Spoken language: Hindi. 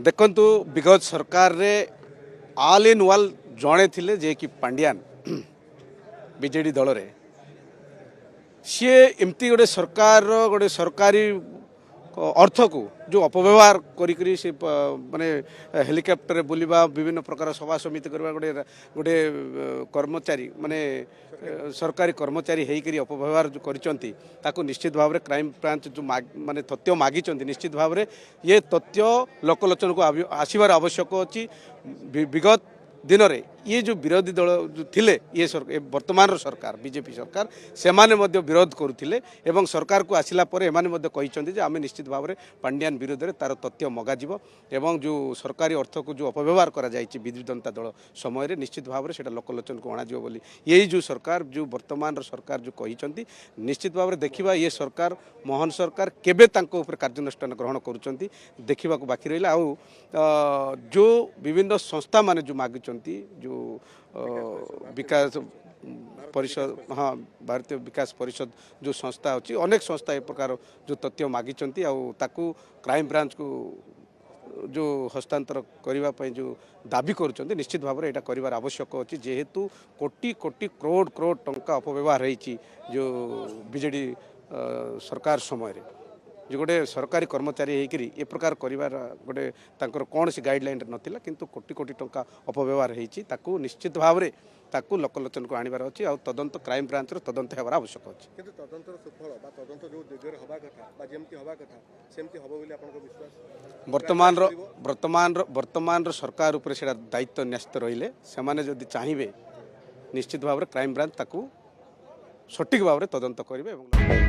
देखु विगत सरकार रे ऑल इन ऑल जड़े थिले जे कि पांड्यान बीजेडी दल रे सी एमती गोटे सरकार गोटे सरकारी अर्थ को जो अपव्यवहार करी से माने हेलिकॉप्टर बुलवा विभिन्न प्रकार सभा समिति करवा गोटे गोटे कर्मचारी माने सरकारी कर्मचारी होकर अपव्यवहार जो करिसंती ताको निश्चित भाव में क्राइम ब्रांच जो माने तथ्य मागी निश्चित भाव में ये तथ्य लोकलोचन को आसबार आवश्यक अच्छी विगत दिन रे ये जो विरोधी दल जो थिले ये वर्तमान सरकार बीजेपी सरकार से माने मध्य विरोध करुथिले एवं सरकार को आसिला परे एमाने मध्य कहिसंती जे आमे निश्चित भाव में पांड्यान विरोध में तार तथ्य मगाजिबो एवं जो सरकारी अर्थ को जो अपव्यवहार करा जायछि विरोधी जनता दल समय रे निश्चित भाव में सेटा लोकलोचन को अणाजिबो बोली यही जो सरकार जो वर्तमान सरकार जो कहिसंती निश्चित भाव में देखिबा ये सरकार मोहन सरकार केबे तांको ऊपर कार्यानुष्ठान ग्रहण करुचंती देखिबा को बाकी रहिला आउ जो विभिन्न संस्था माने जो मागिचंती जो विकास परिषद हाँ भारतीय विकास परिषद जो संस्था अच्छी अनेक संस्था ए प्रकार जो तथ्य मागिचंती आउ ताकू क्राइम ब्रांच को जो हस्तांतर करने जो दाबी करुँच निश्चित भाव में यहाँ कर आवश्यक अच्छी जेहेतु कोटी कोटी करोड़ करोड़ टंका अपव्यवहार होती जो बीजेडी सरकार समय जो गोटे सरकारी कर्मचारी होकर ए प्रकार कर गोटे कौन सी गाइडलाइन नथिला किंतु कोटी कोटी टंका अपव्यवहार होती निश्चित भाव में ताकू लोकलोचन को आनिबार अच्छी आ तदंत क्राइम ब्रांच तदंत होबार आवश्यक अच्छी किंतु तदंतर सुफल बा तदंत जो दिगरे हबा कथा बा जेमती हबा कथा सेमती हबो बोली आपनको विश्वास वर्तमान सरकार ऊपर सेटा दायित्व न्यस्त रहिले से माने जदि चाहिए निश्चित भाव में क्राइम ब्रांच ताकू सठिक भाव में तदंत करेंगे।